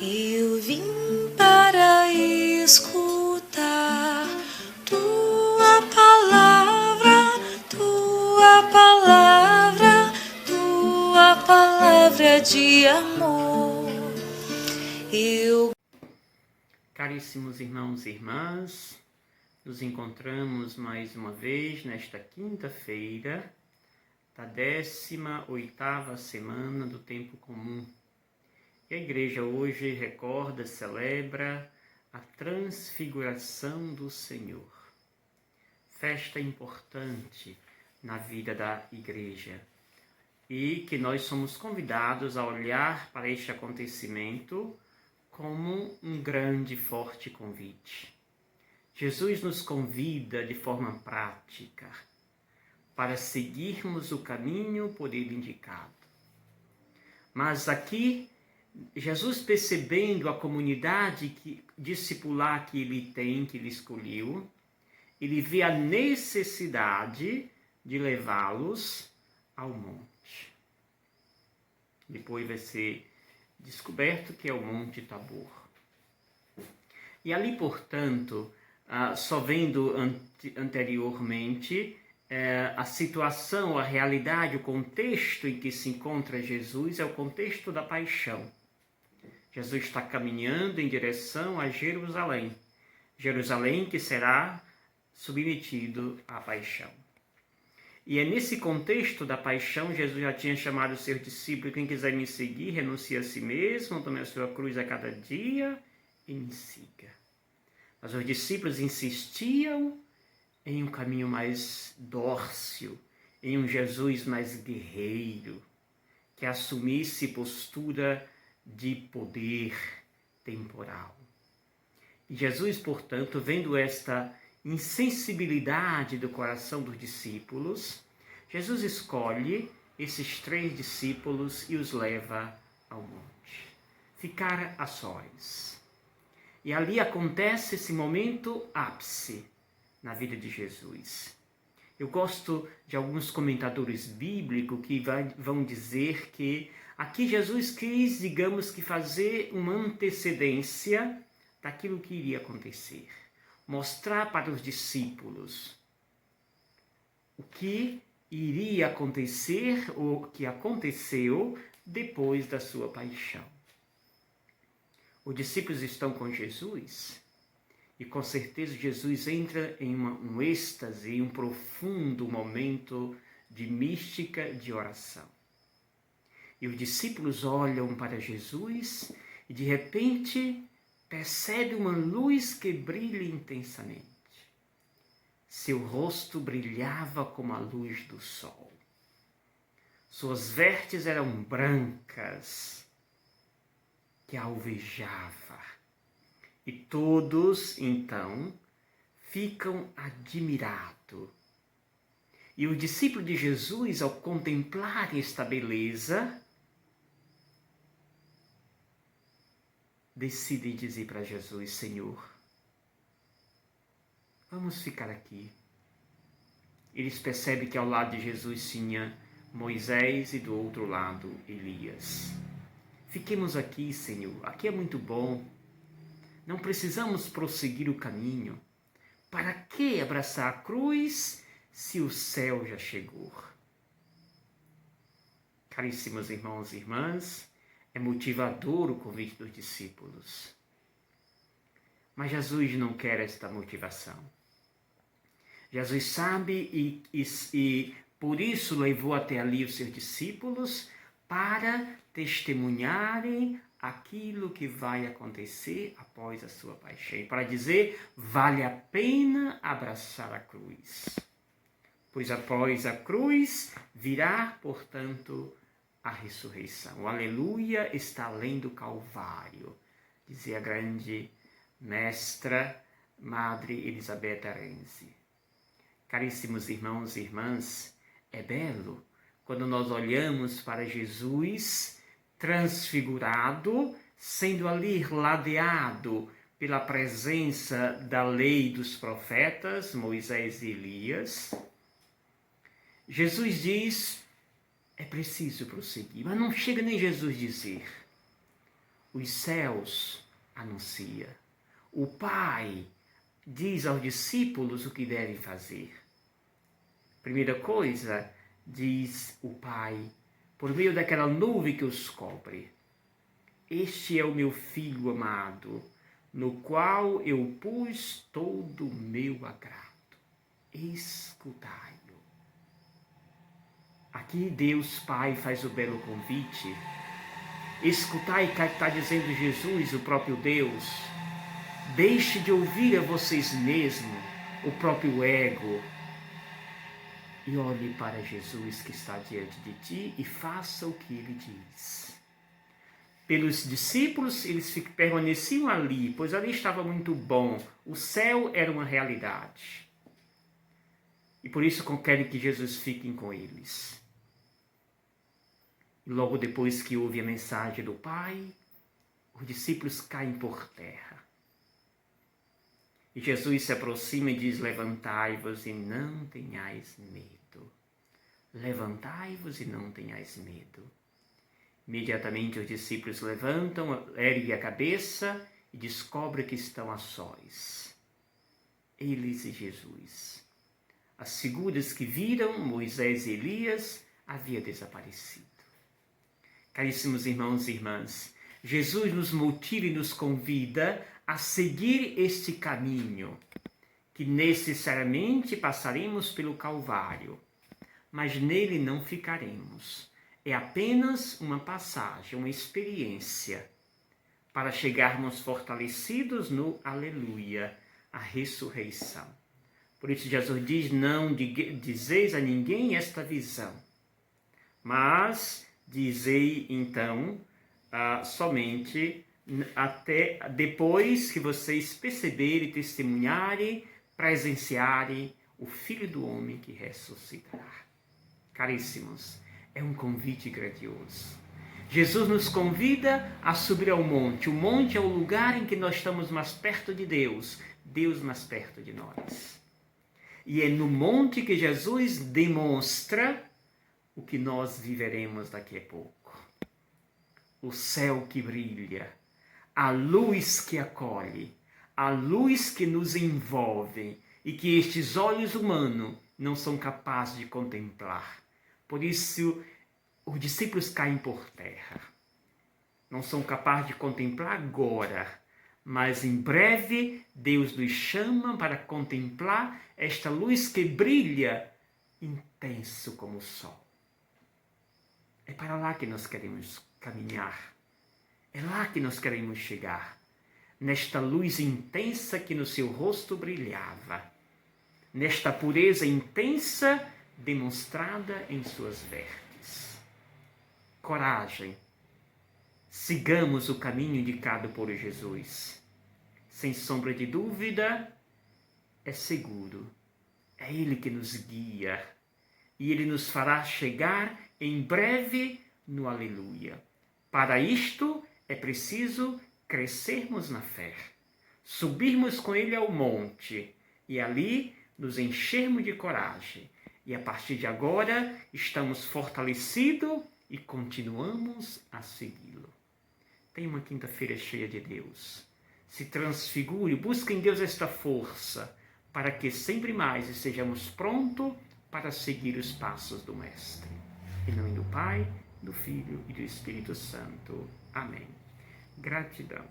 Eu vim para escutar tua palavra, tua palavra, tua palavra de amor. Caríssimos irmãos e irmãs, nos encontramos mais uma vez nesta quinta-feira da 18ª semana do Tempo Comum. E a igreja hoje recorda, celebra a Transfiguração do Senhor. Festa importante na vida da igreja. E que nós somos convidados a olhar para este acontecimento como um grande e forte convite. Jesus nos convida de forma prática para seguirmos o caminho por ele indicado. Mas aqui, Jesus, percebendo a comunidade discipular que ele tem, que ele escolheu, ele vê a necessidade de levá-los ao monte. Depois vai ser descoberto que é o Monte Tabor. E ali, portanto, só vendo anteriormente a situação, a realidade, o contexto em que se encontra Jesus é o contexto da paixão. Jesus está caminhando em direção a Jerusalém. Jerusalém que será submetido à paixão. E é nesse contexto da paixão, Jesus já tinha chamado os seus discípulos: quem quiser me seguir, renuncie a si mesmo, tome a sua cruz a cada dia e me siga. Mas os discípulos insistiam em um caminho mais dócil, em um Jesus mais guerreiro, que assumisse postura de poder temporal. E Jesus, portanto, vendo esta insensibilidade do coração dos discípulos, Jesus escolhe esses 3 discípulos e os leva ao monte. Ficar a sós. E ali acontece esse momento ápice na vida de Jesus. Eu gosto de alguns comentadores bíblicos que vão dizer que aqui Jesus quis, digamos que, fazer uma antecedência daquilo que iria acontecer. Mostrar para os discípulos o que iria acontecer, ou o que aconteceu depois da sua paixão. Os discípulos estão com Jesus e com certeza Jesus entra em um êxtase, em um profundo momento de mística, de oração. E os discípulos olham para Jesus e de repente percebe uma luz que brilha intensamente. Seu rosto brilhava como a luz do sol. Suas vestes eram brancas, que alvejava. E todos, então, ficam admirados. E os discípulos de Jesus, ao contemplar esta beleza, decidem dizer para Jesus: Senhor, vamos ficar aqui. Eles percebem que ao lado de Jesus tinha Moisés e do outro lado Elias. Fiquemos aqui, Senhor, aqui é muito bom. Não precisamos prosseguir o caminho. Para que abraçar a cruz se o céu já chegou? Caríssimos irmãos e irmãs, é motivador o convite dos discípulos. Mas Jesus não quer esta motivação. Jesus sabe e por isso levou até ali os seus discípulos para testemunharem aquilo que vai acontecer após a sua paixão. E para dizer, vale a pena abraçar a cruz. Pois após a cruz virá, portanto, a ressurreição. O aleluia está além do Calvário, dizia a grande mestra Madre Elizabeth Renzi. Caríssimos irmãos e irmãs, é belo quando nós olhamos para Jesus transfigurado, sendo ali ladeado pela presença da lei dos profetas, Moisés e Elias. Jesus diz, é preciso prosseguir, mas não chega nem Jesus dizer. os céus anuncia. O Pai diz aos discípulos o que devem fazer. Primeira coisa, diz o Pai, por meio daquela nuvem que os cobre: este é o meu Filho amado, no qual eu pus todo o meu agrado. Escutai-o. Aqui Deus Pai faz o belo convite. Escutai, que está dizendo Jesus, o próprio Deus. Deixe de ouvir a vocês mesmos, o próprio ego, e olhe para Jesus que está diante de ti e faça o que ele diz. Pelos discípulos, eles permaneciam ali, pois ali estava muito bom. O céu era uma realidade. E por isso querem que Jesus fique com eles. E logo depois que ouve a mensagem do Pai, os discípulos caem por terra. E Jesus se aproxima e diz: levantai-vos e não tenhais medo. Levantai-vos e não tenhais medo. Imediatamente os discípulos levantam, erguem a cabeça e descobrem que estão a sós. Eles e Jesus. As figuras que viram, Moisés e Elias, haviam desaparecido. Caríssimos irmãos e irmãs, Jesus nos motiva e nos convida a seguir este caminho, que necessariamente passaremos pelo Calvário, mas nele não ficaremos. É apenas uma passagem, uma experiência, para chegarmos fortalecidos no Aleluia, a ressurreição. Por isso Jesus diz: não dizeis a ninguém esta visão, mas dizei então somente até depois que vocês perceberem, testemunharem, presenciarem o Filho do Homem que ressuscitará. Caríssimos, é um convite grandioso. Jesus nos convida a subir ao monte. O monte é o lugar em que nós estamos mais perto de Deus, Deus mais perto de nós. E é no monte que Jesus demonstra o que nós viveremos daqui a pouco. O céu que brilha, a luz que acolhe, a luz que nos envolve e que estes olhos humanos não são capazes de contemplar. Por isso, os discípulos caem por terra. Não são capazes de contemplar agora, mas em breve Deus nos chama para contemplar esta luz que brilha intenso como o sol. É para lá que nós queremos caminhar. É lá que nós queremos chegar. Nesta luz intensa que no seu rosto brilhava. Nesta pureza intensa demonstrada em suas vestes. Coragem. Sigamos o caminho indicado por Jesus. Sem sombra de dúvida, é seguro. É Ele que nos guia. E Ele nos fará chegar em breve no Aleluia. Para isto é preciso crescermos na fé. Subirmos com Ele ao monte e ali nos enchermos de coragem. E a partir de agora estamos fortalecidos e continuamos a segui-lo. Tenha uma quinta-feira cheia de Deus. Se transfigure, busque em Deus esta força, para que sempre mais estejamos prontos para seguir os passos do Mestre. Em nome do Pai, do Filho e do Espírito Santo. Amém. Gratidão.